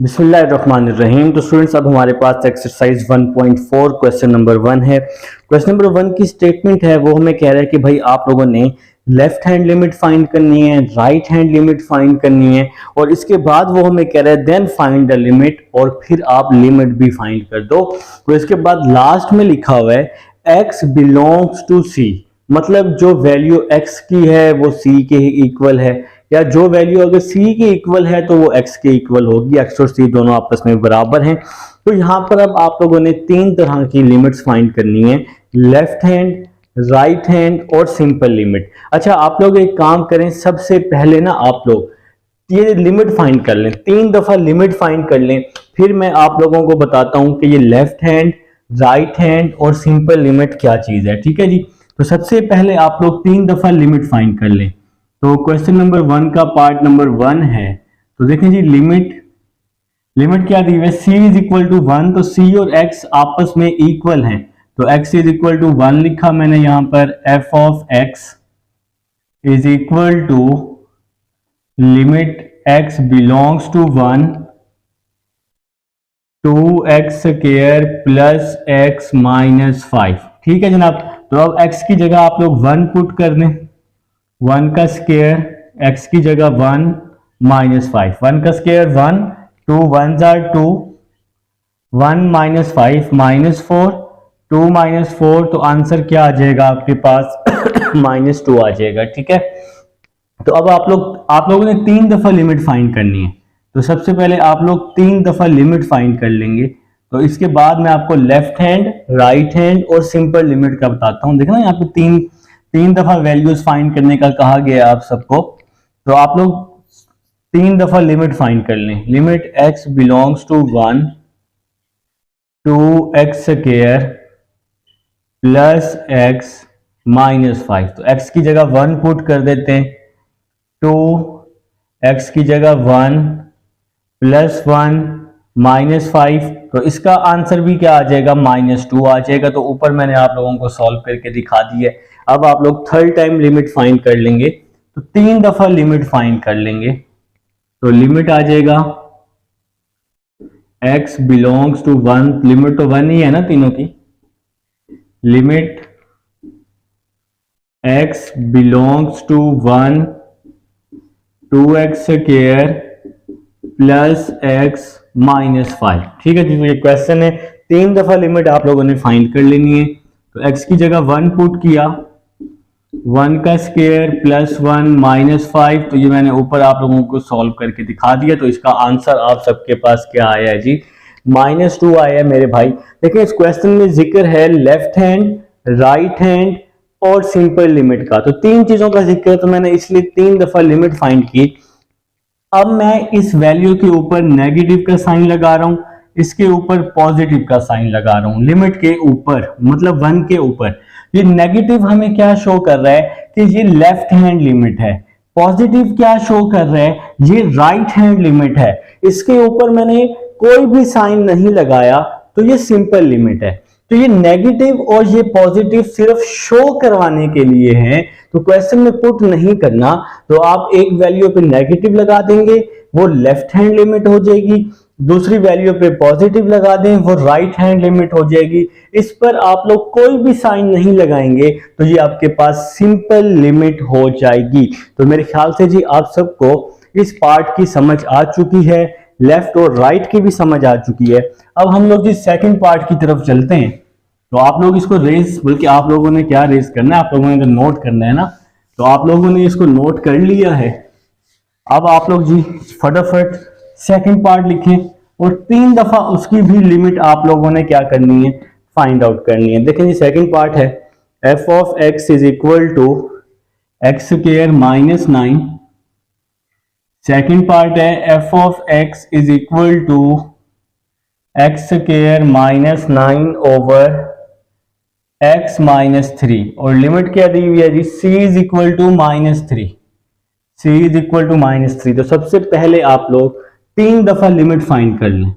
बिस्मिल्लाहिर्रहमानिर्रहीम। तो स्टूडेंट्स, अब हमारे पास एक्सरसाइज 1.4 क्वेश्चन नंबर 1 है। क्वेश्चन नंबर 1 की स्टेटमेंट है, वो हमें कह रहा है कि भाई आप लोगों ने लेफ्ट हैंड लिमिट फाइंड करनी है, राइट हैंड लिमिट फाइंड करनी है, और इसके बाद वो हमें कह रहा है देन फाइंड द लिमिट, और फिर आप लिमिट भी फाइंड कर दो। तो इसके बाद लास्ट में लिखा हुआ है x बिलोंग्स टू c, मतलब जो वैल्यू x की है वो c के इक्वल है, या जो वैल्यू अगर c के इक्वल है तो वो x के इक्वल होगी। x और c दोनों आपस में बराबर हैं। तो यहां पर अब आप लोगों ने तीन तरह की लिमिट्स फाइंड करनी है, लेफ्ट हैंड, राइट हैंड और सिंपल लिमिट। अच्छा, आप लोग एक काम करें, सबसे पहले ना आप लोग ये लिमिट फाइंड कर लें, 3 दफा लिमिट फाइंड कर लें, फिर मैं आप लोगों को बताता हूं कि ये लेफ्ट हैंड, राइट हैंड और सिंपल लिमिट क्या चीज है। ठीक है जी। तो सबसे पहले आप लोग 3 दफा लिमिट फाइंड कर लें। तो क्वेश्चन नंबर 1 का पार्ट नंबर 1 है। तो देखें जी, लिमिट क्या दी है, c इज इक्वल टू 1। तो c और x आपस में इक्वल हैं, तो x इज इक्वल टू 1 लिखा मैंने यहां पर। f of x is equal to limit x belongs to 1 2x square plus x minus 5। ठीक है जनाब। तो अब x की जगह आप लोग 1 पुट कर दें, 1 का स्क्वायर, x की जगह 1 माइनस 5, 1 का square 1, 2 1 are 2, 1 minus 5 minus 4, 2 minus 4, तो आंसर क्या आ जाएगा आपके पास माइनस 2 आ जाएगा। ठीक है। तो अब आप लोगों ने 3 दफा लिमिट फाइंड करनी है। तो सबसे पहले आप लोग 3 दफा लिमिट फाइंड कर लेंगे। तो इसके बाद मैं आपको लेफ्ट हैंड, राइट हैंड और सिंपल लिमिट का बताता हूं। देखना यहाँ पे तीन दफा वैल्यूज फाइंड करने का कहा गया आप सबको। तो आप लोग 3 दफा लिमिट फाइंड कर लें। Limit x belongs to 1 2x square plus x minus 5। तो x की जगह 1 पुट कर देते हैं, 2 x की जगह 1 प्लस 1 माइनस 5। तो इसका आंसर भी क्या आ जाएगा, माइनस 2 आ जाएगा। तो ऊपर मैंने आप लोगों को सॉल्व करके दिखा दी है। अब आप लोग थर्ड टाइम लिमिट फाइंड कर लेंगे, तो 3 दफा लिमिट फाइंड कर लेंगे। तो लिमिट आ जाएगा x बिलोंग्स टू 1, लिमिट तो 1 ही है ना तीनों की। Limit x belongs to 1 2x square plus x minus 5। ठीक है जी। तो ये क्वेश्चन है, 3 दफा लिमिट आप लोगों ने फाइंड कर लेनी है। तो x की जगह 1 पुट किया, 1 का स्क्वायर प्लस 1 माइनस 5। तो ये मैंने ऊपर आप लोगों को सॉल्व करके दिखा दिया। तो इसका आंसर आप सबके पास क्या आया है जी, माइनस 2 आया है मेरे भाई। देखिए, इस क्वेश्चन में जिक्र है लेफ्ट हैंड, राइट हैंड और सिंपल लिमिट का। तो 3 चीजों का जिक्र है, तो मैंने इसलिए 3 दफा लिमिट फाइंड की। अब मैं इस वैल्यू के ऊपर नेगेटिव का साइन लगा रहा हूं, इसके ऊपर पॉजिटिव का साइन लगा रहा हूं। लिमिट के ऊपर मतलब 1 के ऊपर ये नेगेटिव हमें क्या शो कर रहा है कि ये लेफ्ट हैंड लिमिट है। पॉजिटिव क्या शो कर रहा है, ये राइट हैंड लिमिट है। इसके ऊपर मैंने कोई भी साइन नहीं लगाया, तो ये सिंपल लिमिट है। तो ये नेगेटिव और ये पॉजिटिव सिर्फ शो करवाने के लिए है, तो क्वेश्चन में पुट नहीं करना। तो आप एक वैल्यू पे नेगेटिव लगा देंगे, वो लेफ्ट हैंड लिमिट हो जाएगी। दूसरी वैल्यू पे पॉजिटिव लगा दें, वो राइट हैंड लिमिट हो जाएगी। इस पर आप लोग कोई भी साइन नहीं लगाएंगे, तो ये आपके पास सिंपल लिमिट हो जाएगी। तो मेरे ख्याल से जी आप सबको इस पार्ट की समझ आ चुकी है, लेफ्ट और राइट की भी समझ आ चुकी है। अब हम लोग जी सेकंड पार्ट की तरफ चलते हैं। तो आप लोग इसको रेस, बल्कि आप लोगों ने क्या रेस करना है, आप लोगों ने तो नोट करना है ना। तो आप लोगों ने इसको नोट कर लिया है। अब आप लोग जी फटाफट सेकंड पार्ट लिखें, और 3 दफा उसकी भी लिमिट आप लोगों ने क्या करनी है, फाइंड आउट करनी है। देखें जी, सेकंड पार्ट है f of x is equal to x square minus 9। Second part है f of x is equal to x square minus 9 over x minus 3, और लिमिट क्या दी हुई है जी, c is equal to minus 3, c is equal to minus 3। तो सबसे पहले आप लोग 3 दफा लिमिट फाइंड कर लें।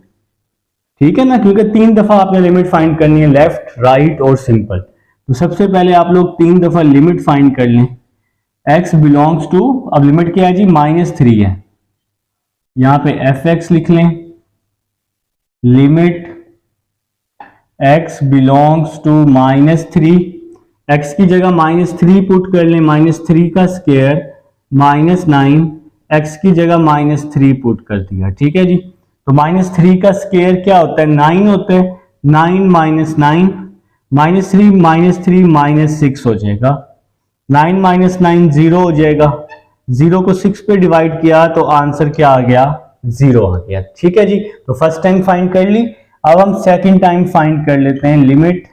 ठीक है ना, क्योंकि 3 दफा आपने लिमिट फाइंड करनी है, लेफ्ट, राइट और सिंपल। तो सबसे पहले आप लोग 3 दफा लिमिट फाइंड कर लें। x बिलोंग्स टू, अब लिमिट क्या है जी, माइनस 3 है। यहां पे एफ एक्स लिख लें, limit x belongs to -3, x की जगह -3 पुट कर लें, -3 का स्क्वायर -9, x की जगह -3 पुट कर दिया, ठीक है जी। तो -3 का स्क्वायर क्या होता है, 9 होता है, 9 -9 -3 -6 हो जाएगा, 9 -9 0 हो जाएगा, 0 को 6 पे डिवाइड किया तो आंसर क्या आ गया, 0 आ गया, ठीक है जी। तो फर्स्ट टाइम फाइंड कर ली। अब हम सेकंड टाइम फाइंड कर लेते हैं। Limit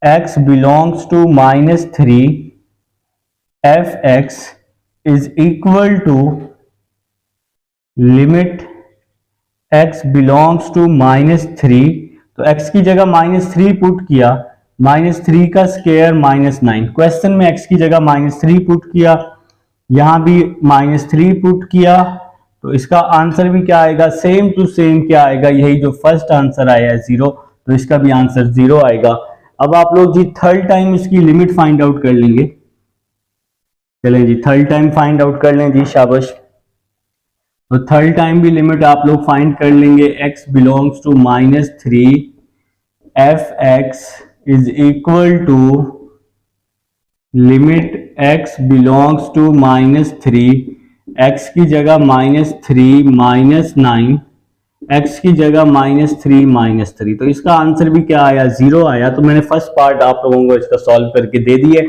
x belongs to -3 f(x) is equal to limit x belongs to -3, तो x की जगह -3 पुट किया, -3 का स्क्वायर -9, क्वेश्चन में x की जगह -3 पुट किया, यहां भी -3 पुट किया, तो इसका आंसर भी क्या आएगा, सेम टू सेम क्या आएगा, यही जो फर्स्ट आंसर आया है 0, तो इसका भी आंसर 0 आएगा। अब आप लोग जी थर्ड टाइम इसकी लिमिट फाइंड आउट कर लेंगे। चलें जी थर्ड टाइम फाइंड आउट कर लें जी, शाबाश। तो थर्ड टाइम भी लिमिट आप लोग फाइंड कर लेंगे। x belongs to -3 f(x) is equal to limit x belongs to -3, x की जगह -3 -9, x की जगह -3 -3, तो इसका आंसर भी क्या आया, 0 आया। तो मैंने फर्स्ट पार्ट आप लोगों को इसका सॉल्व करके दे दिए।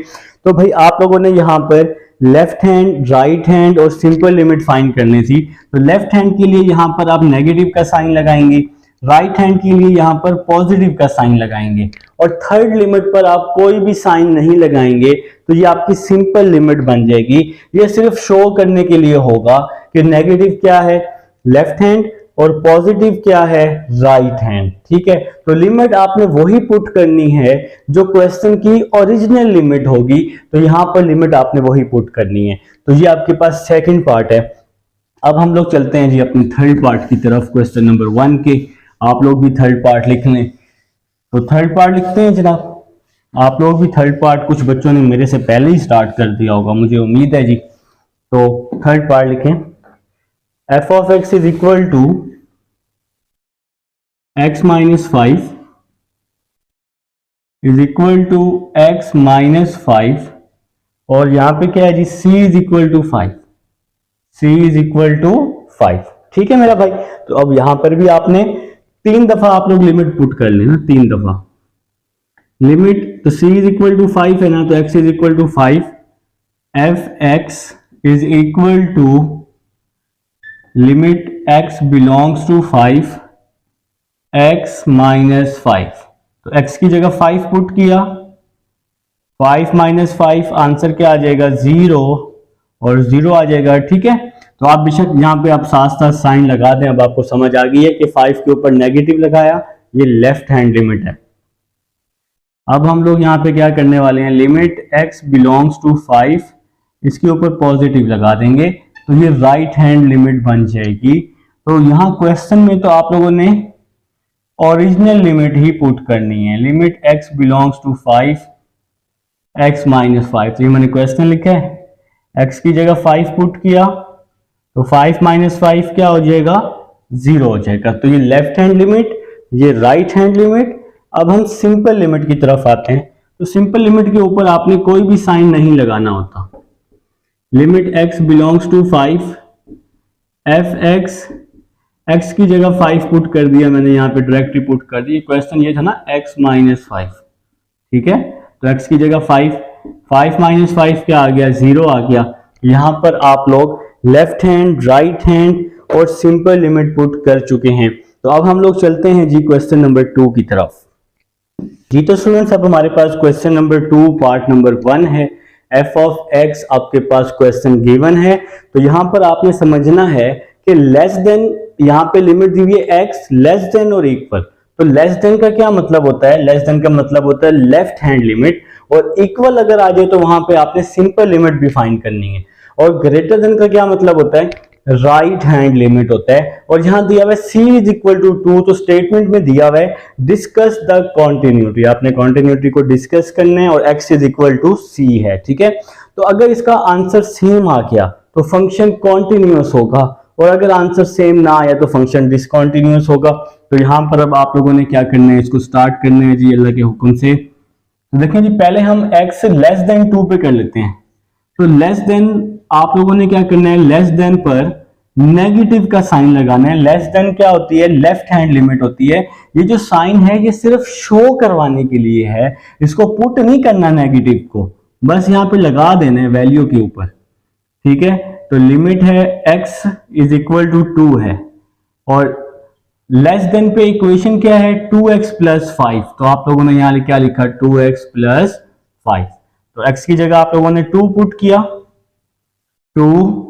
तो भाई आप लोगों ने यहाँ पर लेफ्ट हैंड, राइट हैंड और सिंपल लिमिट फाइंड करनी थी। तो लेफ्ट हैंड के लिए यहाँ पर आप नेगेटिव का साइन लगाएंगे, राइट हैंड के लिए यहाँ पर पॉजिटिव का साइन लगाएंगे, और थर्ड लिमिट पर आप कोई भी साइन नहीं लगाएंगे, तो ये आपकी सिंपल लिमिट बन जाएगी। ये सिर्फ शो करने के लिए होगा कि नेगेटिव क्या है, लेफ्ट हैंड, और पॉजिटिव क्या है, राइट हैंड, ठीक है। तो लिमिट आपने वही पुट करनी है जो क्वेश्चन की ओरिजिनल लिमिट होगी, तो यहां पर लिमिट आपने वही पुट करनी है। तो ये आपके पास सेकंड पार्ट है। अब हम लोग चलते हैं जी अपनी थर्ड पार्ट की तरफ, क्वेश्चन नंबर 1 के। आप लोग भी थर्ड पार्ट लिख लें। तो थर्ड पार्ट लिखते हैं जनाब। आप लोग भी थर्ड पार्ट, कुछ बच्चों ने मेरे से पहले ही स्टार्ट कर दिया होगा, मुझे उम्मीद है जी। तो थर्ड पार्ट लिखें। f(x) is equal to x - 5 is equal to x - 5, और यहां पे क्या है जी, c is equal to 5, c is equal to 5, ठीक है मेरा भाई। तो अब यहां पर भी आपने 3 दफा आप लोग लिमिट पुट कर लेना, 3 दफा लिमिट। तो c इज इक्वल टू 5 है ना, तो x is equal to 5, f(x) is equal to limit x belongs to 5 x - 5, तो x की जगह 5 पुट किया, 5 - 5 आंसर क्या आ जाएगा, 0, और 0 आ जाएगा, ठीक है। तो आप बेशक यहाँ पे आप साथ साथ साइन लगा दें। अब आपको समझ आ गई है कि 5 के ऊपर नेगेटिव लगाया, ये लेफ्ट हैंड लिमिट है। अब हम लोग यहाँ पे क्या करने वाले हैं, लिमिट x बिलोंग्स टू 5, इसके ऊपर पॉजिटिव लगा देंगे, तो ये राइट हैंड लिमिट बन जाएगी। तो यहाँ क्वेश्चन में तो आप लोगों ने ओरिजिनल लिमिट ही पुट करनी है। Limit x belongs to 5 x - 5, तो ये मैंने क्वेश्चन लिखा है, x की जगह 5 पुट किया, तो 5 - 5 क्या हो जाएगा, 0 हो जाएगा। तो ये लेफ्ट हैंड लिमिट, ये राइट हैंड लिमिट। अब हम सिंपल लिमिट की तरफ आते हैं। तो सिंपल लिमिट के ऊपर आपने कोई भी साइन नहीं लगाना होता। Limit x belongs to 5 f(x), x की जगह 5 पुट कर दिया मैंने, यहाँ पे डायरेक्टली पुट कर दिया। क्वेश्चन ये था ना, x - 5, ठीक है। तो x की जगह 5 - 5 क्या आ गया, 0 आ गया। यहां पर आप लोग लेफ्ट हैंड, राइट हैंड और सिंपल लिमिट पुट कर चुके हैं। तो अब हम लोग चलते हैं जी क्वेश्चन नंबर 2 की तरफ। जी तो स्टूडेंट्स, अब हमारे पास क्वेश्चन नंबर 2 पार्ट नंबर 1 है। f(x) आपके पास क्वेश्चन गिवन है। तो यहां पर आपने समझना है कि लेस देन, यहां पे लिमिट दी हुई है x लेस देन और इक्वल। तो लेस देन का क्या मतलब होता है, लेस देन का मतलब होता है लेफ्ट हैंड लिमिट, और इक्वल अगर आ जाए तो वहां पे आपने सिंपल लिमिट भी फाइंड करनी है। और ग्रेटर देन का क्या मतलब होता है, राइट हैंड लिमिट होता है। और यहां दिया हुआ है c इज इक्वल टू 2, तो स्टेटमेंट में दिया हुआ है डिस्कस द कॉन्टिन्यूटी, आपने कॉन्टिन्यूटी को डिस्कस करना है, और x is equal to c है, ठीक है। तो अगर इसका आंसर सेम आ गया तो फंक्शन कॉन्टिन्यूअस होगा, और अगर आंसर सेम ना आया तो फंक्शन डिसकंटिन्यूअस होगा। तो यहाँ पर अब आप लोगों ने क्या करना है, इसको स्टार्ट करना है जी अल्लाह के हुक्म से। तो देखें जी, पहले हम x लेस देन 2 पे कर लेते हैं। तो लेस देन आप लोगों ने क्या करना है, लेस देन पर नेगेटिव का साइन लगाना है। लेस देन क्या होती है, लेफ्ट हैंड लिमिट होती है। ये जो साइन है ये सिर्फ शो करवाने के लिए है, इसको पुट नहीं करना नेगेटिव को, बस यहाँ पे लगा देना है वैल्यू के ऊपर, ठीक है। तो लिमिट है x इज इक्वल टू 2 है, और लेस देन पे इक्वेशन क्या है, 2x प्लस 5। तो आप लोगों ने यहाँ क्या लिखा, 2x प्लस 5। तो x की जगह आप लोगों ने 2 पुट किया, 2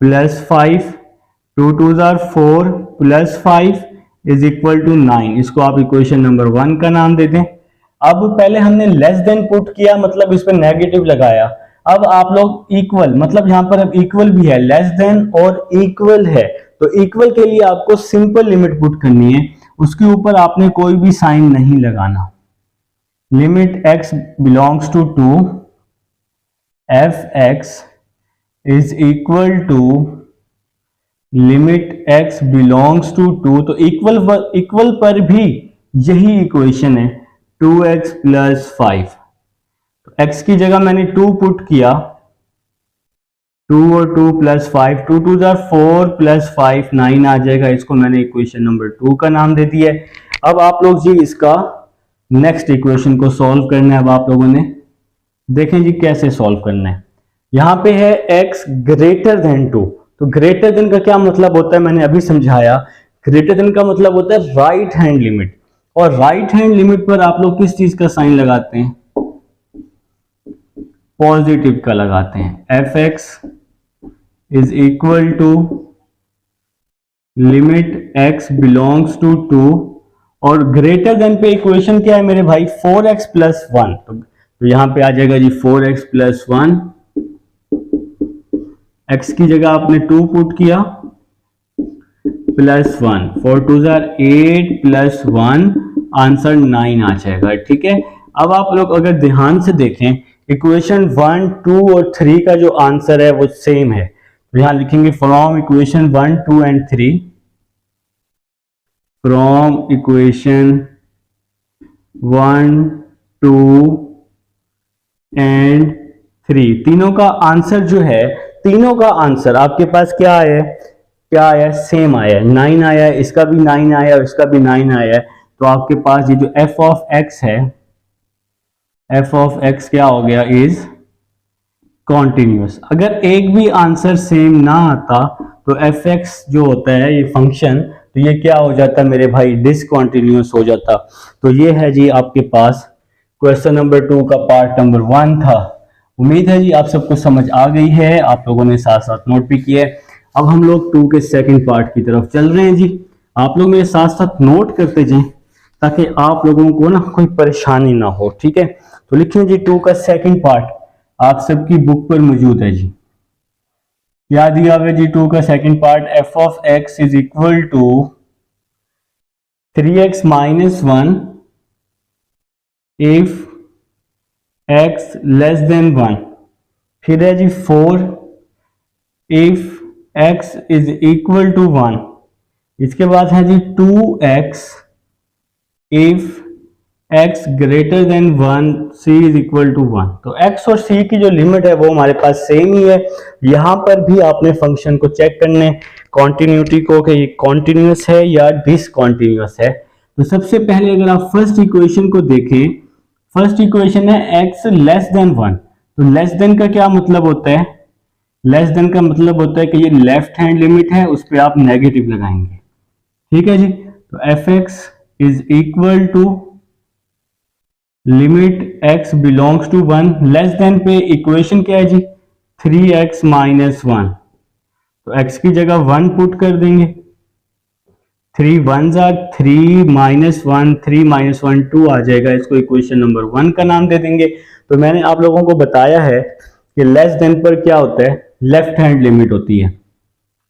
plus 5, 2 2 are 4 plus 5 is equal to 9। इसको आप इक्वेशन नंबर 1 का नाम दे दें। अब पहले हमने लेस देन पुट किया, मतलब इस पर नेगेटिव लगाया। अब आप लोग इक्वल, मतलब यहां पर अब इक्वल भी है, लेस देन और इक्वल है। तो इक्वल के लिए आपको सिंपल लिमिट पुट करनी है, उसके ऊपर आपने कोई भी साइन नहीं लगाना। Limit x belongs to 2 f(x) is equal to limit x belongs to 2। तो इक्वल पर भी यही इक्वेशन है, 2x प्लस 5। तो x की जगह मैंने 2 पुट किया, 2 और 2 प्लस 5, 2 2 आर 4 प्लस 5 9 आ जाएगा। इसको मैंने इक्वेशन नंबर 2 का नाम दे दिया है। अब आप लोग जी इसका नेक्स्ट इक्वेशन को सॉल्व करना है। अब आप लोगों ने देखें जी कैसे सॉल्व करना है। यहां पे है x ग्रेटर देन 2। तो ग्रेटर देन का क्या मतलब होता है, मैंने अभी समझाया। ग्रेटर देन का मतलब होता है राइट हैंड लिमिट, और राइट हैंड लिमिट पर आप लोग किस चीज का साइन लगाते हैं, पॉजिटिव का लगाते हैं। f(x) is equal to limit x belongs to 2, और ग्रेटर देन पे इक्वेशन क्या है मेरे भाई, 4x प्लस 1। तो यहां पे आ जाएगा जी 4x प्लस 1। x की जगह आपने 2 पुट किया, प्लस 1, 4 2 आर 8 प्लस 1, आंसर 9 आ जाएगा, ठीक है। अब आप लोग अगर ध्यान से देखें, इक्वेशन 1 2 और 3 का जो आंसर है वो सेम है। तो यहां लिखेंगे from equation 1 2 and 3, from equation 1 2 and 3, तीनों का आंसर जो है, तीनों का आंसर आपके पास क्या है, क्या आया, सेम आया, 9 आया, इसका भी 9 आया और इसका भी 9 आया है। तो आपके पास ये जो f ऑफ x है, f ऑफ x क्या हो गया, इज कॉन्टिन्यूस। अगर एक भी आंसर सेम ना आता तो f(x) जो होता है ये फंक्शन, तो ये क्या हो जाता मेरे भाई, डिसकॉन्टिन्यूस हो जाता। तो ये है जी आपके पास क्वेश्चन नंबर 2 का पार्ट नंबर 1 था। उम्मीद है जी आप सबको समझ आ गई है, आप लोगों ने साथ साथ नोट भी किया है। अब हम लोग 2 के सेकंड पार्ट की तरफ चल रहे हैं जी। आप लोग मेरे साथ साथ नोट करते जाएं ताकि आप लोगों को ना कोई परेशानी ना हो, ठीक है। तो लिखिए जी 2 का सेकंड पार्ट आप सबकी बुक पर मौजूद है जी। क्या दिया हुआ जी 2 का second part, f of x is equal to 3x minus 1 if x less than 1। फिर है जी 4 if x is equal to 1। इसके बाद है जी 2x if x greater than 1, c is equal to 1। तो x और c की जो लिमिट है वो हमारे पास सेम ही है। यहां पर भी आपने फंक्शन को चेक करने, कॉन्टिन्यूटी को, कि ये कॉन्टिन्यूस है या डिसकॉन्टिन्यूस है। तो सबसे पहले अगर आप फर्स्ट इक्वेशन को देखें, फर्स्ट इक्वेशन है x लेस देन 1। तो लेस देन का क्या मतलब होता है, लेस देन का मतलब होता है कि ये लेफ्ट हैंड लिमिट है, उस पर आप नेगेटिव लगाएंगे, ठीक है जी। तो f(x) is equal to limit x belongs to 1, less than पे इक्वेशन क्या है जी, 3x माइनस 1। तो x की जगह 1 पुट कर देंगे, 3 1 आर 3 माइनस 1, 3 माइनस 1 2 आ जाएगा। इसको इक्वेशन नंबर 1 का नाम दे देंगे। तो मैंने आप लोगों को बताया है कि लेस देन पर क्या होता है, लेफ्ट हैंड लिमिट होती है।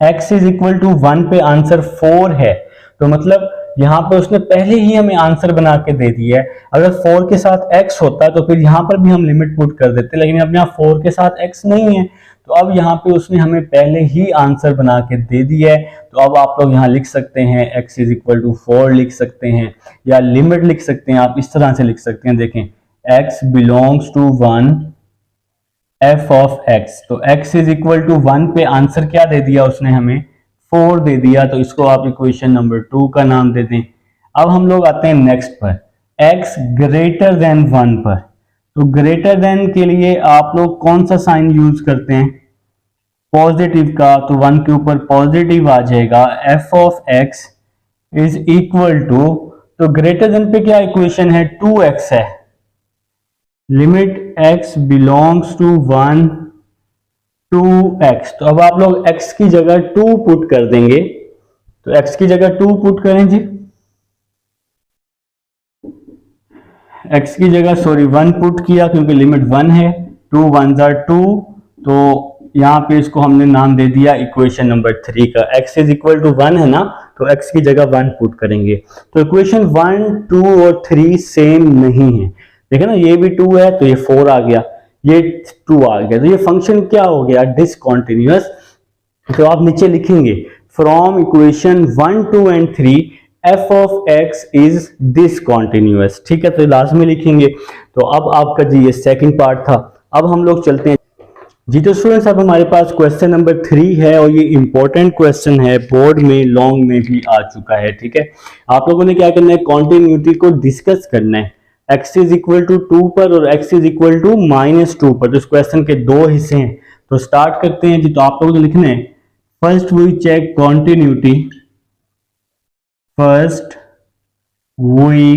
x इज इक्वल टू 1 पे आंसर 4 है, तो मतलब यहां पर उसने पहले ही हमें आंसर बना के दे दिया है। अगर 4 के साथ x होता तो फिर यहां पर भी हम लिमिट पुट कर देते, लेकिन अब यहाँ 4 के साथ x नहीं है, तो अब यहाँ पे उसने हमें पहले ही आंसर बना के दे दिया है। तो अब आप लोग यहाँ लिख सकते हैं x इज इक्वल टू 4 लिख सकते हैं, या लिमिट लिख सकते हैं, आप इस तरह से लिख सकते हैं। देखें x belongs to 1 f of x, तो x इज इक्वल टू 1 पे आंसर क्या दे दिया उसने हमें, 4 दे दिया। तो इसको आप इक्वेशन नंबर 2 का नाम दे दें। अब हम लोग आते हैं नेक्स्ट पर, x ग्रेटर देन 1 पर। तो ग्रेटर देन के लिए आप लोग कौन सा साइन यूज करते हैं, पॉजिटिव का। तो 1 के ऊपर पॉजिटिव आ जाएगा, f of x is equal to, तो ग्रेटर देन पे क्या इक्वेशन है, 2x है, limit x belongs to 1 2x। तो अब आप लोग x की जगह 2 पुट कर देंगे, तो x की जगह 2 पुट करें जी, x की जगह 1 पुट किया क्योंकि लिमिट 1 है, 2 1 2, तो यहाँ पे इसको हमने नाम दे दिया इक्वेशन नंबर 3 का। x इज इक्वल टू 1 है ना, तो x की जगह 1 पुट करेंगे। तो इक्वेशन 1 2 और 3 सेम नहीं है, देखिए ना, ये भी 2 है तो ये 4 आ गया, ये 2 आ गया, तो ये फंक्शन क्या हो गया, डिसकंटिन्यूअस। तो आप नीचे लिखेंगे from equation 1 2 and 3 f of x is discontinuous, ठीक है, तो लास्ट में लिखेंगे। तो अब आपका जी ये सेकंड पार्ट था। अब हम लोग चलते हैं जी। तो स्टूडेंट्स अब हमारे पास क्वेश्चन नंबर 3 है, और ये इंपॉर्टेंट क्वेश्चन है, बोर्ड में लॉन्ग में भी आ चुका है, ठीक है। आप लोगों ने क्या करना है, कॉन्टिन्यूटी को डिस्कस करना है, x इज इक्वल टू 2 पर और x इज इक्वल टू -2 पर। तो इस क्वेश्चन के दो हिस्से हैं, तो स्टार्ट करते हैं जी। तो आप लोगों ने लिखना है first we check continuity, first we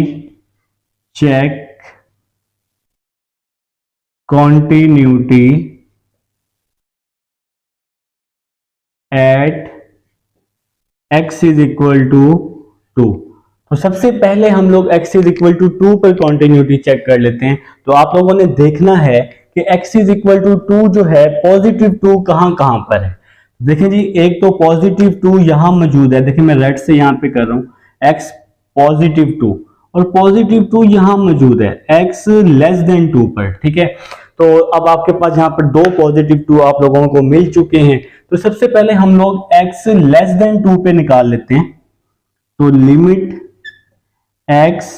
check continuity at x is equal to 2। तो सबसे पहले हम लोग x इज इक्वल टू 2 पर कॉन्टिन्यूटी चेक कर लेते हैं। तो आप लोगों ने देखना है कि x इज इक्वल टू 2 जो है, पॉजिटिव 2 कहां कहां पर है। देखें जी, एक तो पॉजिटिव 2 यहां मौजूद है, देखिए मैं रेड से यहां पे कर रहा हूं, x पॉजिटिव 2, और पॉजिटिव 2 यहां मौजूद है x लेस देन 2 पर, ठीक है। तो अब आपके पास यहाँ पर दो पॉजिटिव 2 आप लोगों को मिल चुके हैं। तो सबसे पहले हम लोग x लेस देन 2 पे निकाल लेते हैं। तो लिमिट x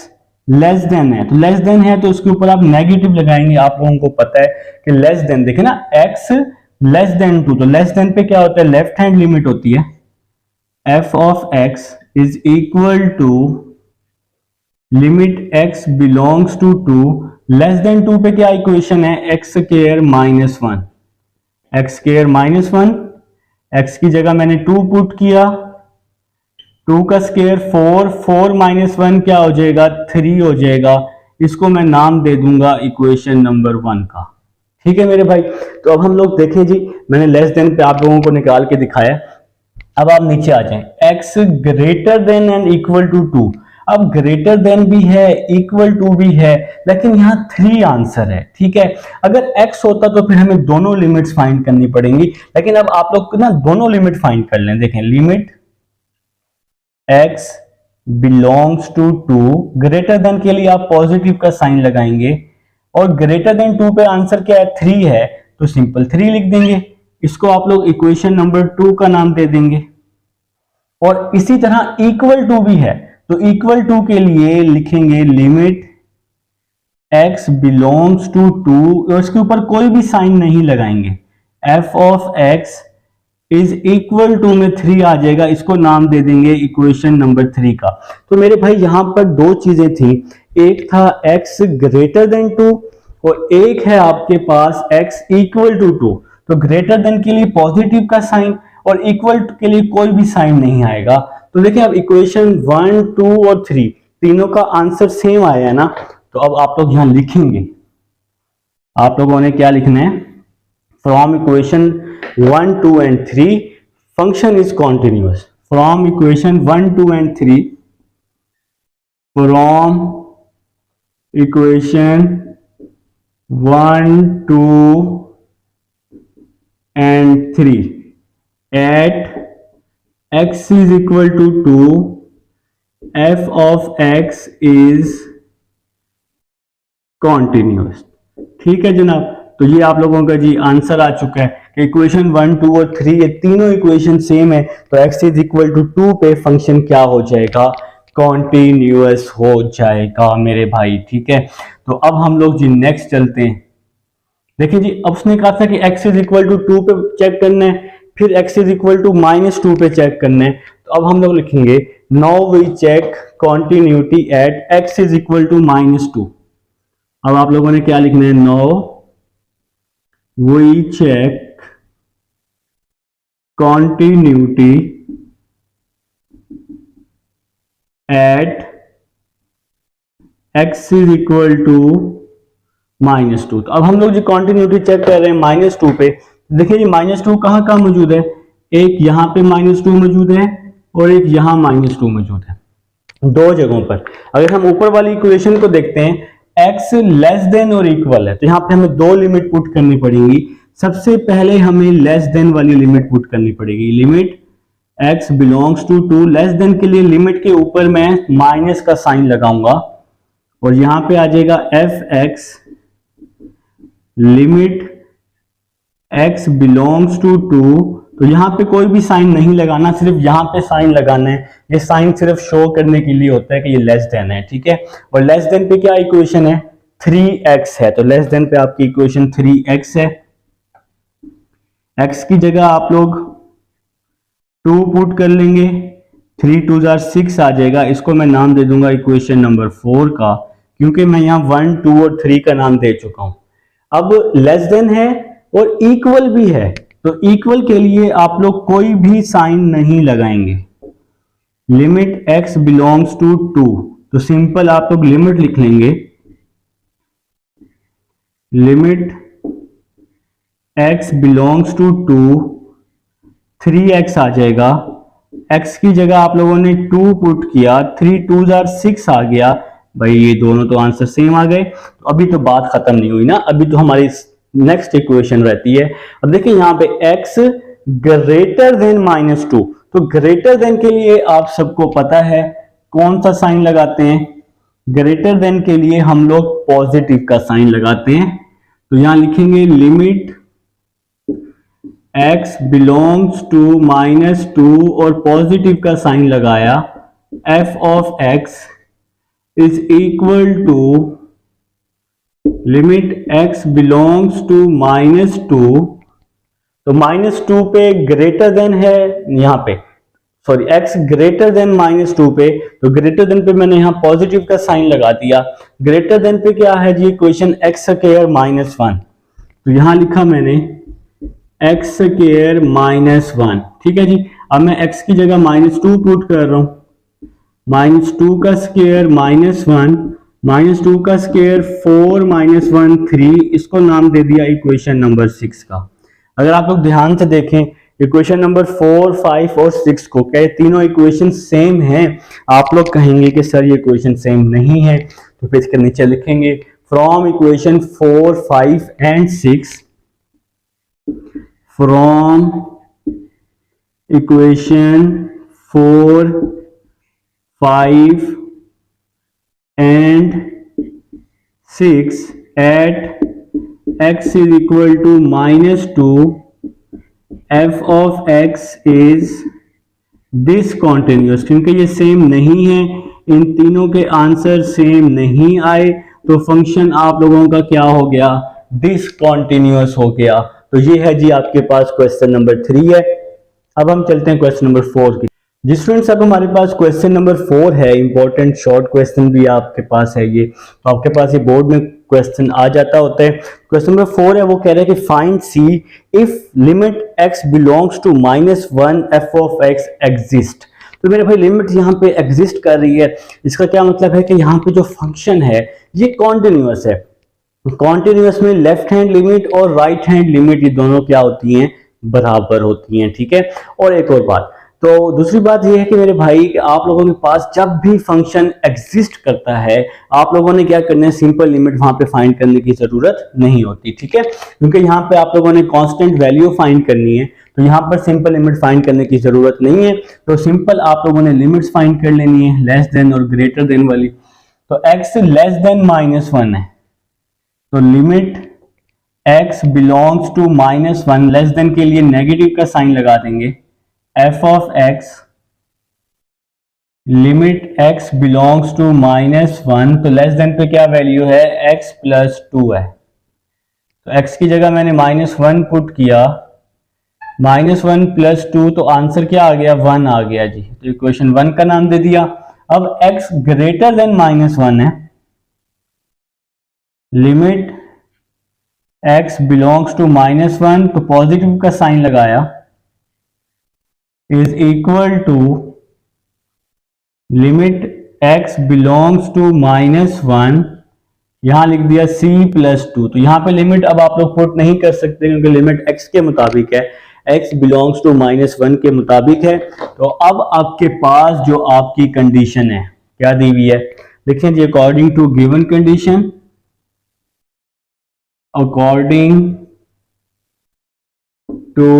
लेस देन है, तो लेस देन है तो उसके ऊपर आप नेगेटिव लगाएंगे। आप लोगों को पता है कि लेस देन, देखे ना, x लेस देन 2, तो लेस देन पे क्या होता है, लेफ्ट हैंड लिमिट होती है, f of x is equal to limit x belongs to 2, less than 2 पे क्या इक्वेशन है, x square minus 1, x square minus 1, x की जगह मैंने 2 पुट किया, 2 का स्क्वायर 4, 4 माइनस 1 क्या हो जाएगा, 3 हो जाएगा। इसको मैं नाम दे दूंगा इक्वेशन नंबर 1 का, ठीक है मेरे भाई। तो अब हम लोग देखें जी, मैंने लेस देन पे आप लोगों को निकाल के दिखाया। अब आप नीचे आ जाएं, x greater than and equal to 2। अब ग्रेटर देन भी है, इक्वल टू भी है, लेकिन यहाँ 3 आंसर है, ठीक है। अगर x होता तो फिर हमें दोनों लिमिट्स फाइंड करनी पड़ेंगी, लेकिन अब आप लोग ना दोनों लिमिट फाइंड कर लें। देखें limit x belongs to 2, greater than के लिए आप पॉजिटिव का साइन लगाएंगे, और ग्रेटर देन 2 पे आंसर क्या है, 3 है, तो सिंपल 3 लिख देंगे। इसको आप लोग इक्वेशन नंबर 2 का नाम दे देंगे। और इसी तरह इक्वल टू भी है, तो इक्वल टू के लिए लिखेंगे लिमिट x बिलोंग्स टू 2, और इसके ऊपर कोई भी साइन नहीं लगाएंगे, f of x is equal to में 3 आ जाएगा, इसको नाम दे देंगे इक्वेशन नंबर 3 का। तो मेरे भाई यहां पर दो चीजें थी, एक था x ग्रेटर देन 2, और एक है आपके पास x इक्वल टू 2। तो ग्रेटर देन के लिए पॉजिटिव का साइन और इक्वल के लिए कोई भी साइन नहीं आएगा। तो देखिए अब इक्वेशन 1 2 और 3 तीनों का आंसर सेम आया है ना। तो अब आप लोग यहां लिखेंगे, आप लोगों ने क्या लिखना है, from equation 1 2 and 3 function is continuous, from equation 1 2 and 3, from equation 1 2 and 3 at x is equal to 2, f of x is continuous, ठीक है जनाब। तो ये आप लोगों का जी आंसर आ चुका है कि इक्वेशन 1, 2 और 3 ये तीनों इक्वेशन सेम है, तो x इज इक्वल टू 2 पे फंक्शन क्या हो जाएगा, कॉन्टिन्यूअस हो जाएगा मेरे भाई। ठीक है, तो अब हम लोग जी नेक्स्ट चलते हैं। देखिए जी, अब उसने कहा था कि x इज इक्वल टू 2 पे चेक करना है, फिर x इज इक्वल टू -2 पे चेक करना है। तो अब हम लोग लिखेंगे now we check continuity at x is equal to -2। अब आप लोगों ने क्या लिखना है, now we check continuity at x is equal to -2। तो अब हम लोग जो कॉन्टिन्यूटी चेक कर रहे हैं -2 पे। देखिए जी -2 कहां कहां मौजूद है, एक यहां पे -2 मौजूद है और एक यहां -2 मौजूद है, दो जगहों पर। अगर हम ऊपर वाली इक्वेशन को देखते हैं, x लेस देन और इक्वल है, तो यहां पे हमें दो लिमिट पुट करनी पड़ेगी। सबसे पहले हमें लेस देन वाली लिमिट पुट करनी पड़ेगी, limit x belongs to 2। Less than के लिए लिमिट के ऊपर मैं माइनस का साइन लगाऊंगा और यहां पे आ जाएगा f(x) limit x belongs to 2। तो यहां पे कोई भी साइन नहीं लगाना, सिर्फ यहां पे साइन लगाना है। ये साइन सिर्फ शो करने के लिए होता है कि ये लेस देन है। ठीक है, और लेस देन पे क्या इक्वेशन है, 3x है, तो लेस देन पे आपकी इक्वेशन 3x है। x की जगह आप लोग 2 पुट कर लेंगे, 3 2 6 आ जाएगा। इसको मैं नाम दे दूंगा इक्वेशन नंबर 4 का, क्योंकि मैं यहाँ 1, 2 और 3 का नाम दे चुका हूं। अब लेस देन है और इक्वल भी है, तो इक्वल के लिए आप लोग कोई भी साइन नहीं लगाएंगे। लिमिट x बिलोंग्स टू 2, तो सिंपल आप लोग लिमिट लिख लेंगे, limit x belongs to 2, 3x आ जाएगा। x की जगह आप लोगों ने 2 पुट किया, 3 2 6 आ गया। भाई ये दोनों तो आंसर सेम आ गए। तो अभी तो बात खत्म नहीं हुई ना, अभी तो हमारी नेक्स्ट इक्वेशन रहती है। अब देखिए यहाँ पे x ग्रेटर देन -2, तो ग्रेटर देन के लिए आप सबको पता है कौन सा साइन लगाते हैं, ग्रेटर देन के लिए हम लोग पॉजिटिव का साइन लगाते हैं। तो यहां लिखेंगे लिमिट x बिलोंग्स टू -2 और पॉजिटिव का साइन लगाया, f(x) is equal to limit x belongs to -2। तो -2 पे ग्रेटर देन है, यहां पे सॉरी x ग्रेटर देन -2 पे, तो ग्रेटर देन पे मैंने यहां पॉजिटिव का साइन लगा दिया। ग्रेटर देन पे क्या है जी इक्वेशन, x² -1। तो यहां लिखा मैंने x² -1। ठीक है जी, अब मैं x की जगह -2 पुट कर रहा हूं, -2 का स्क्वायर -1, -2 का स्क्वायर 4 -1 3, इसको नाम दे दिया इक्वेशन नंबर 6 का। अगर आप लोग ध्यान से देखें इक्वेशन नंबर 4, 5 और 6 को, क्या तीनों इक्वेशन सेम हैं? आप लोग कहेंगे कि सर ये इक्वेशन सेम नहीं है, तो फिर इसके नीचे लिखेंगे from equation 4, 5 and 6, from equation 4, 5 and 6 at x is equal to -2, f of x is discontinuous। क्योंकि ये सेम नहीं है, इन तीनों के आंसर सेम नहीं आए, तो फंक्शन आप लोगों का क्या हो गया, डिसकॉन्टिन्यूअस हो गया। तो ये है जी आपके पास क्वेश्चन नंबर 3 है। अब हम चलते हैं क्वेश्चन नंबर 4 की। जी स्टूडेंट्स, अब हमारे पास क्वेश्चन नंबर 4 है, इंपॉर्टेंट शॉर्ट क्वेश्चन भी आपके पास है ये, तो आपके पास ये बोर्ड में क्वेश्चन आ जाता होता है। क्वेश्चन नंबर 4 है, वो कह रहे हैं कि find c if limit x belongs to -1 f of x exist. तो मेरे भाई लिमिट यहाँ पे एग्जिस्ट कर रही है, इसका क्या मतलब है कि यहाँ पे जो फंक्शन है ये कॉन्टिन्यूअस है। कॉन्टिन्यूअस में लेफ्ट हैंड लिमिट और राइट हैंड लिमिट ये दोनों क्या होती हैं, बराबर होती हैं। ठीक है, और एक और बात, तो दूसरी बात ये है कि मेरे भाई आप लोगों के पास जब भी फंक्शन एग्जिस्ट करता है, आप लोगों ने क्या करना है, सिंपल लिमिट वहां पे फाइंड करने की जरूरत नहीं होती। ठीक है, क्योंकि यहाँ पे आप लोगों ने कांस्टेंट वैल्यू फाइंड करनी है, तो यहाँ पर सिंपल लिमिट फाइंड करने की जरूरत नहीं है। तो सिंपल आप लोगों ने लिमिट्स फाइंड कर लेनी है, लेस देन और ग्रेटर देन वाली। तो x लेस देन -1 है, तो limit x belongs to -1 less than के लिए नेगेटिव का साइन लगा देंगे, f of x limit x belongs to -1, तो लेस देन पे क्या वैल्यू है, x प्लस 2 है। तो x की जगह मैंने -1 पुट किया, -1 प्लस 2, तो आंसर क्या आ गया, 1 आ गया जी। तो इक्वेशन 1 का नाम दे दिया। अब x ग्रेटर देन -1 है, लिमिट x बिलोंग्स टू -1, तो पॉजिटिव का साइन लगाया, is equal to limit x belongs to -1, यहां लिख दिया c प्लस 2। तो यहां पे लिमिट अब आप लोग पुट नहीं कर सकते क्योंकि लिमिट x के मुताबिक है, x बिलोंग्स टू -1 के मुताबिक है। तो अब आपके पास जो आपकी कंडीशन है क्या दी हुई है, देखिए जी, according to given condition, according to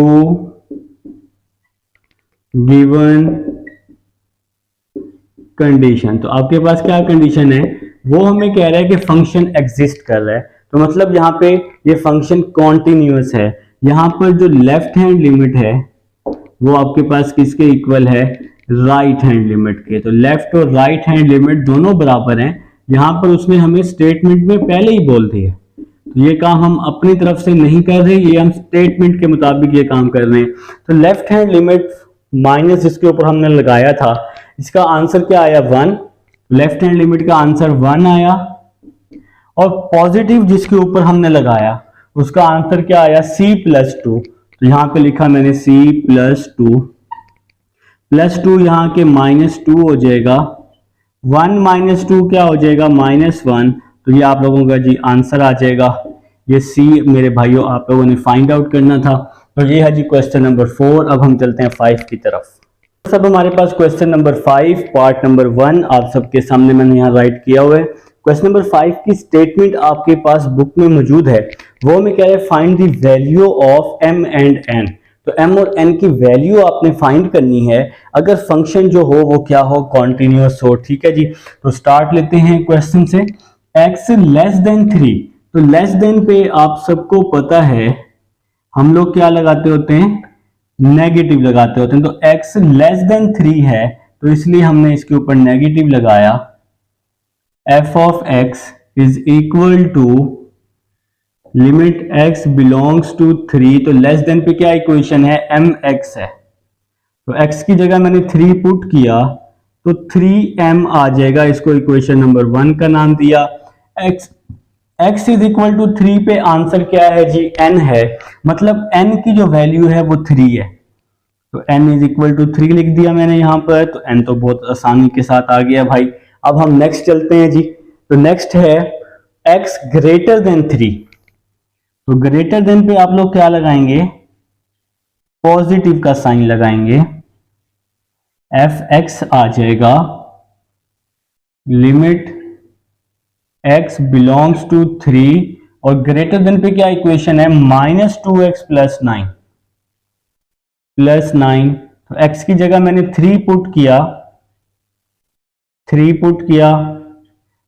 given condition, तो आपके पास क्या कंडीशन है, वो हमें कह रहा है कि फंक्शन एग्जिस्ट कर रहा है। तो मतलब यहाँ पे ये फंक्शन कॉन्टिन्यूअस है। यहाँ पर जो लेफ्ट हैंड लिमिट है वो आपके पास किसके इक्वल है, राइट हैंड लिमिट के। तो लेफ्ट और राइट हैंड लिमिट दोनों बराबर हैं। यहाँ पर उसने हमें स्टेटमेंट में पहले ही बोल दिया, तो ये काम हम अपनी तरफ से नहीं कर रहे, ये हम स्टेटमेंट के मुताबिक ये काम कर रहे हैं। तो लेफ्ट हैंड लिमिट माइनस जिसके ऊपर हमने लगाया था, इसका आंसर क्या आया, 1। लेफ्ट हैंड लिमिट का आंसर 1 आया। और पॉजिटिव जिसके ऊपर हमने लगाया उसका आंसर क्या आया, c प्लस 2। तो यहां पे लिखा मैंने c प्लस 2, प्लस 2 यहां के -2 हो जाएगा, 1 माइनस 2 क्या हो जाएगा, -1। तो ये आप लोगों का जी आंसर आ जाएगा। ये c मेरे भाइयों आप लोगों ने फाइंड आउट करना था। तो ये है जी क्वेश्चन नंबर 4। अब हम चलते हैं 5 की तरफ। सब हमारे पास क्वेश्चन नंबर 5 पार्ट नंबर 1 आप सबके सामने मैंने यहाँ राइट किया हुआ है। क्वेश्चन नंबर 5 की स्टेटमेंट आपके पास बुक में मौजूद है। वो हमें कह रहे हैं find the value of m and n। तो m और n की वैल्यू आपने फाइंड करनी है अगर फंक्शन जो हो वो क्या हो, कॉन्टिन्यूअस हो। ठीक है जी, तो स्टार्ट लेते हैं क्वेश्चन से। x लेस देन 3, तो लेस देन पे आप सबको पता है हम लोग क्या लगाते होते हैं, नेगेटिव लगाते होते हैं। तो x लेस देन 3 है तो इसलिए हमने इसके ऊपर नेगेटिव लगाया। f of x is equal to limit x belongs to 3, तो लेस देन पे क्या इक्वेशन है, mx है। तो x की जगह मैंने 3 पुट किया तो 3m आ जाएगा, इसको इक्वेशन नंबर 1 का नाम दिया। x इज इक्वल टू 3 पे आंसर क्या है जी, n है। मतलब n की जो वैल्यू है वो 3 है, तो n इज इक्वल टू 3 लिख दिया मैंने यहाँ पर। तो n तो बहुत आसानी के साथ आ गया भाई। अब हम नेक्स्ट चलते हैं जी। तो नेक्स्ट है x ग्रेटर देन 3। तो ग्रेटर देन पे आप लोग क्या लगाएंगे, पॉजिटिव का साइन लगाएंगे, fx आ जाएगा, लिमिट x बिलोंग्स टू 3 और ग्रेटर देन पे क्या इक्वेशन है, -2x प्लस 9 प्लस 9। तो x की जगह मैंने 3 पुट किया,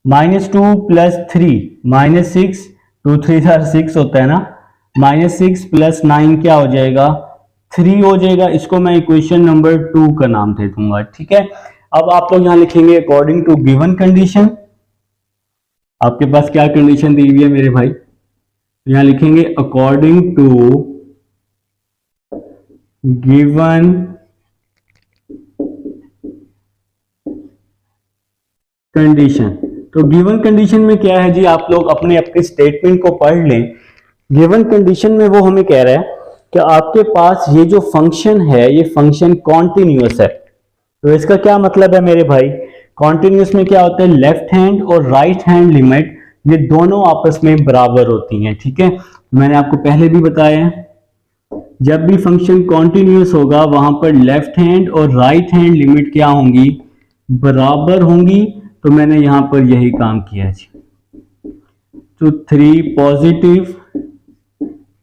-2 प्लस 3 -6, 2 3 6 होता है ना, -6 प्लस 9 क्या हो जाएगा, 3 हो जाएगा। इसको मैं इक्वेशन नंबर 2 का नाम दे दूंगा। ठीक है, अब आप लोग यहां लिखेंगे अकॉर्डिंग टू गिवन कंडीशन। आपके पास क्या कंडीशन दी हुई है मेरे भाई, यहां लिखेंगे अकॉर्डिंग टू गिवन कंडीशन। तो गिवन कंडीशन में क्या है जी, आप लोग अपने स्टेटमेंट को पढ़ लें। गिवन कंडीशन में वो हमें कह रहा है कि आपके पास ये जो फंक्शन है ये फंक्शन कॉन्टिन्यूअस है। तो इसका क्या मतलब है मेरे भाई, कॉन्टिन्यूअस में क्या होता है, लेफ्ट हैंड और राइट हैंड लिमिट ये दोनों आपस में बराबर होती हैं। ठीक है, मैंने आपको पहले भी बताया है जब भी फंक्शन कॉन्टिन्यूअस होगा वहां पर लेफ्ट हैंड और राइट हैंड लिमिट क्या होंगी, बराबर होंगी। तो मैंने यहां पर यही काम किया जी। तो 3 पॉजिटिव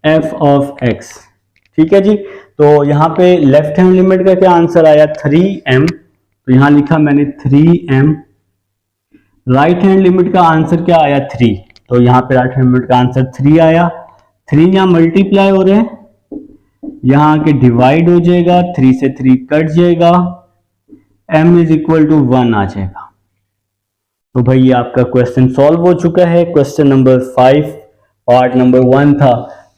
f ऑफ x। ठीक है जी, तो यहां पे लेफ्ट हैंड लिमिट का क्या आंसर आया, 3m। तो यहां लिखा मैंने 3m। राइट हैंड लिमिट का आंसर क्या आया, 3। तो यहां पे राइट हैंड लिमिट का आंसर 3 आया। 3 यहाँ मल्टीप्लाई हो रहे हैं, यहाँ आके डिवाइड हो जाएगा, 3 से 3 कट जाएगा, m इज इक्वल टू 1 आ जाएगा। तो भाई ये आपका क्वेश्चन सॉल्व हो चुका है। क्वेश्चन नंबर 5 पार्ट नंबर 1 था।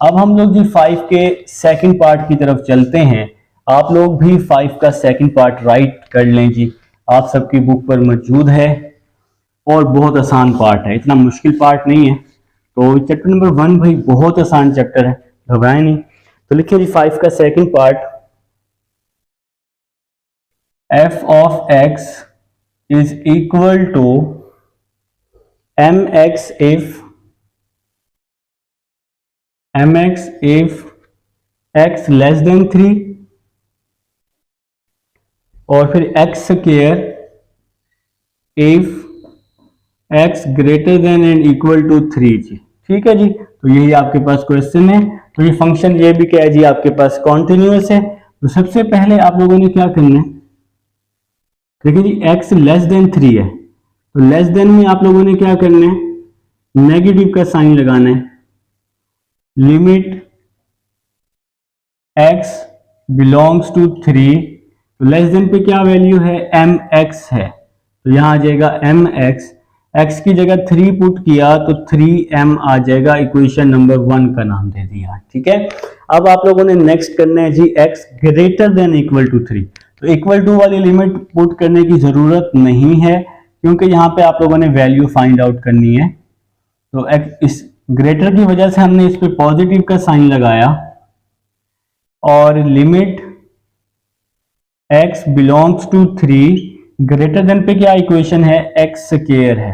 अब हम लोग जी 5 के सेकंड पार्ट की तरफ चलते हैं। आप लोग भी 5 का सेकंड पार्ट राइट कर लें जी, आप सबकी बुक पर मौजूद है और बहुत आसान पार्ट है, इतना मुश्किल पार्ट नहीं है। तो चैप्टर नंबर 1 भाई बहुत आसान चैप्टर है, घबराएं नहीं। तो लिखिए जी 5 का second part, f of x is equal to mx if x less than 3 और फिर x square if x greater than and equal to 3 जी। ठीक है जी, तो यही आपके पास क्वेश्चन है। तो ये फंक्शन ये भी क्या है जी आपके पास कॉन्टिन्यूअस है। तो सबसे पहले आप लोगों ने क्या करना है, देखिए जी x लेस देन 3 है, तो लेस देन में आप लोगों ने क्या करना है, नेगेटिव का साइन लगाना है। लिमिट x बिलोंग्स टू 3, तो लेस देन पे क्या वैल्यू है, mx है, तो यहां आ जाएगा mx, x की जगह 3 पुट किया तो 3m आ जाएगा, इक्वेशन नंबर 1 का नाम दे दिया। ठीक है, अब आप लोगों ने नेक्स्ट करना है जी x greater than equal to 3। तो इक्वल टू वाली लिमिट पुट करने की जरूरत नहीं है, क्योंकि यहाँ पे आप लोगों ने वैल्यू फाइंड आउट करनी है। तो इस ग्रेटर की वजह से हमने इस पे पॉजिटिव का साइन लगाया और limit x belongs to 3 greater than पे क्या इक्वेशन है, x स्क्वायर है,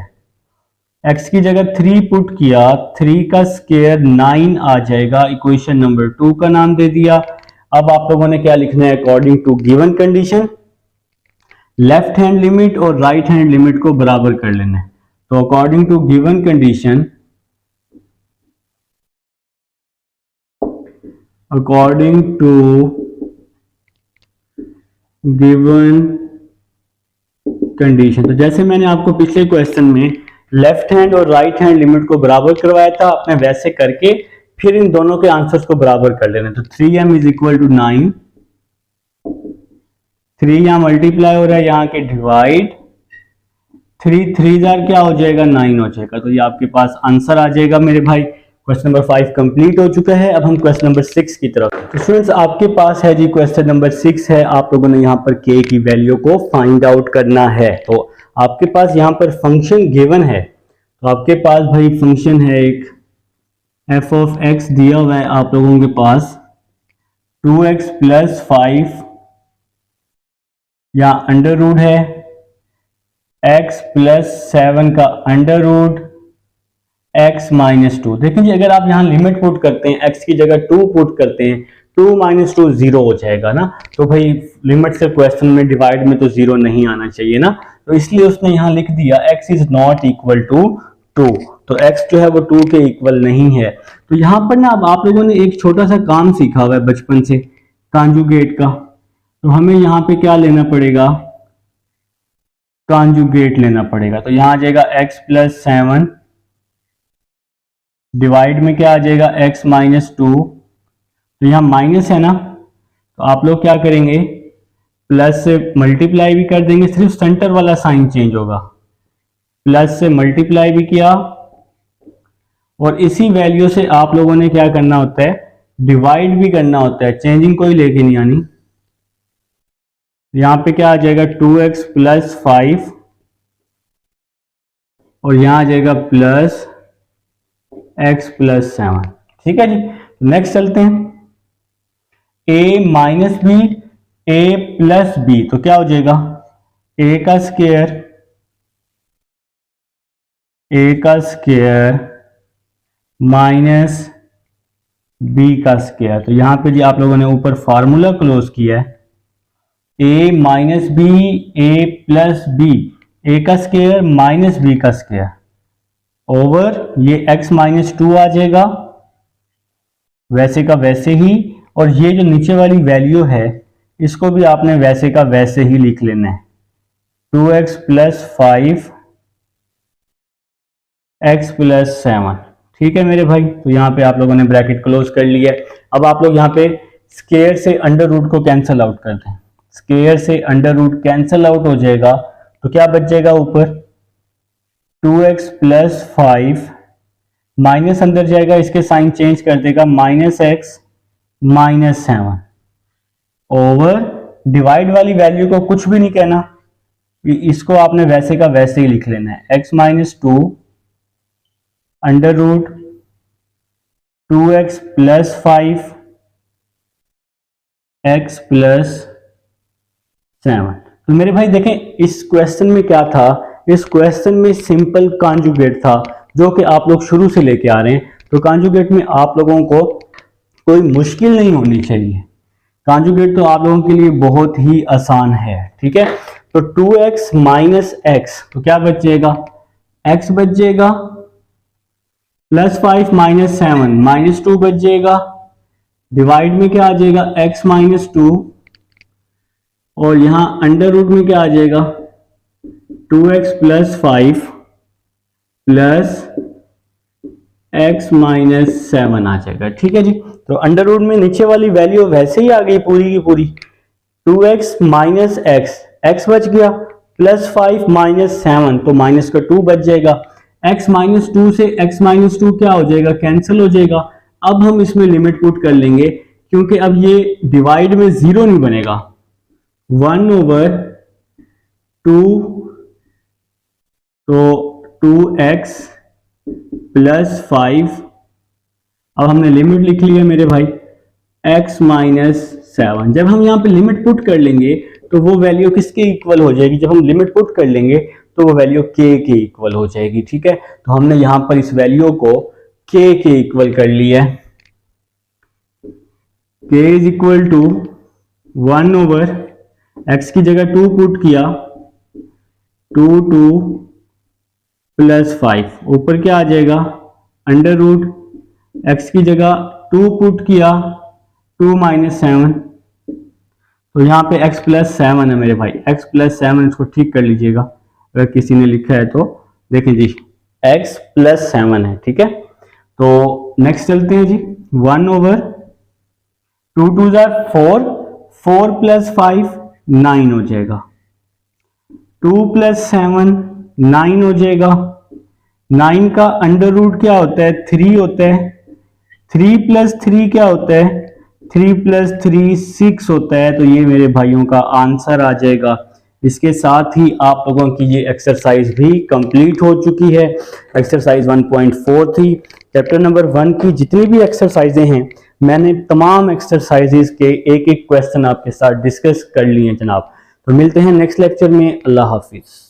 x की जगह 3 पुट किया, 3 का स्क्वायर 9 आ जाएगा, इक्वेशन नंबर 2 का नाम दे दिया। अब आप लोगों ने क्या लिखना है, according to given condition left hand limit और राइट हैंड लिमिट को बराबर कर लेना है। तो according to given condition, according to given condition, तो जैसे मैंने आपको पिछले क्वेश्चन में लेफ्ट हैंड और राइट हैंड लिमिट को बराबर करवाया था, आपने वैसे करके फिर इन दोनों के आंसर्स को बराबर कर लेना। तो 3m इज इक्वल टू 9, 3 यहां मल्टीप्लाई हो रहा है, यहां के डिवाइड, 3 3 क्या हो जाएगा, 9 हो जाएगा। तो ये आपके पास आंसर आ जाएगा मेरे भाई। क्वेश्चन नंबर 5 कंप्लीट हो चुका है। अब हम क्वेश्चन नंबर 6 की तरफ। तो स्टूडेंट्स आपके पास है जी क्वेश्चन नंबर 6 है, आप लोगों ने यहाँ पर k की वैल्यू को फाइंड आउट करना है। तो आपके पास यहाँ पर फंक्शन गिवन है, तो आपके पास भाई फंक्शन है एक f ऑफ x दिया हुआ है आप लोगों के पास 2x प्लस 5 या अंडर रूट है x प्लस 7 का अंडर रूट x माइनस 2। देखिए जी अगर आप यहाँ लिमिट पुट करते हैं, x की जगह 2 पुट करते हैं, 2 माइनस 2 0 हो जाएगा ना। तो भाई लिमिट से क्वेश्चन में डिवाइड में तो 0 नहीं आना चाहिए ना, तो इसलिए उसने यहाँ लिख दिया x is not equal to 2। तो x जो है वो 2 के इक्वल नहीं है। तो यहाँ पर ना अब आप लोगों ने एक छोटा सा काम सीखा हुआ है बचपन से, कॉन्जुगेट का। तो हमें यहाँ पे क्या लेना पड़ेगा, कॉन्जुगेट लेना पड़ेगा। तो यहाँ आ जाएगा x प्लस 7 डिवाइड में क्या आ जाएगा x माइनस 2। तो यहाँ माइनस है ना, तो आप लोग क्या करेंगे, प्लस से मल्टीप्लाई भी कर देंगे, सिर्फ सेंटर वाला साइन चेंज होगा। प्लस से मल्टीप्लाई भी किया और इसी वैल्यू से आप लोगों ने क्या करना होता है, डिवाइड भी करना होता है, चेंजिंग कोई लेके नहीं आनी। यहाँ पे क्या आ जाएगा 2x प्लस 5 और यहाँ आ जाएगा प्लस x प्लस 7। ठीक है जी, नेक्स्ट चलते हैं, a minus B a plus b, तो क्या हो जाएगा a का स्क्वायर माइनस b का स्क्वायर। तो यहां पे जी आप लोगों ने ऊपर फार्मूला क्लोज किया है, a minus B a plus B, a का स्क्वायर माइनस b का स्क्वायर ओवर ये x माइनस 2 आ जाएगा वैसे का वैसे ही, और ये जो नीचे वाली वैल्यू है इसको भी आपने वैसे का वैसे ही लिख लेना है, 2x प्लस 5 x प्लस 7। ठीक है मेरे भाई, तो यहाँ पे आप लोगों ने ब्रैकेट क्लोज कर लिया है। अब आप लोग यहाँ पे स्क्वायर से अंडर रूट को कैंसिल आउट कर दें, स्क्वायर से अंडर रूट कैंसिल आउट हो जाएगा, तो क्या बच जाएगा ऊपर 2x प्लस 5 माइनस अंदर जाएगा, इसके साइन चेंज कर देगा -x -7 ओवर डिवाइड वाली वैल्यू को कुछ भी नहीं कहना, इसको आपने वैसे का वैसे ही लिख लेना है, x -2 under root 2x plus 5 x plus 7। तो मेरे भाई देखें इस क्वेश्चन में क्या था, इस क्वेश्चन में सिंपल कॉन्जुगेट था जो कि आप लोग शुरू से लेके आ रहे हैं। तो कॉन्जुगेट में आप लोगों को कोई मुश्किल नहीं होनी चाहिए, कॉन्जुगेट तो आप लोगों के लिए बहुत ही आसान है, ठीक है। तो 2x माइनस एक्स, तो क्या बच जाएगा, x बच जाएगा, प्लस 5 माइनस 7 -2 बच जाएगा, डिवाइड में क्या आ जाएगा x -2, और यहां अंडर रूट में क्या आ जाएगा 2x प्लस 5 प्लस x -7 आ जाएगा, ठीक है जी। तो अंडर रूट में नीचे वाली वैल्यू वैसे ही आ गई पूरी की पूरी, 2x माइनस x बच गया, प्लस 5 माइनस 7 तो माइनस का 2 बच जाएगा, x -2 से x -2 क्या हो जाएगा, कैंसिल हो जाएगा। अब हम इसमें लिमिट पुट कर लेंगे क्योंकि अब ये डिवाइड में जीरो नहीं बनेगा, 1/2, तो 2x प्लस 5, अब हमने लिमिट लिख ली है मेरे भाई x -7। जब हम यहाँ पे लिमिट पुट कर लेंगे तो वो वैल्यू किसके इक्वल हो जाएगी, जब हम लिमिट पुट कर लेंगे तो वो वैल्यू k के इक्वल हो जाएगी, ठीक है। तो हमने यहाँ पर इस वैल्यू को k के इक्वल कर लिया है, k is equal to 1/x की जगह 2 पुट किया, 2 प्लस 5, ऊपर क्या आ जाएगा अंडर रूट, x की जगह 2 पुट किया, 2 - 7, तो यहाँ पे x प्लस 7 है मेरे भाई, x प्लस 7, इसको ठीक कर लीजिएगा अगर किसी ने लिखा है तो, देखें जी x प्लस 7 है, ठीक है। तो नेक्स्ट चलते हैं जी, 1/2 2 4, 4 प्लस 5 9 हो जाएगा, 2 प्लस 7 9 हो जाएगा, 9 का अंडर रूट क्या होता है 3 होता है, 3 प्लस 3 क्या होता है, 3 प्लस 3 6 होता है। तो ये मेरे भाइयों का आंसर आ जाएगा। इसके साथ ही आप लोगों की ये एक्सरसाइज भी कंप्लीट हो चुकी है। एक्सरसाइज 1.4 थी। चैप्टर नंबर 1 की जितनी भी एक्सरसाइजें हैं मैंने तमाम एक्सरसाइजेज के एक एक क्वेश्चन आपके साथ डिस्कस कर लिए हैं जनाब। तो मिलते हैं नेक्स्ट लेक्चर में। अल्लाह हाफिज।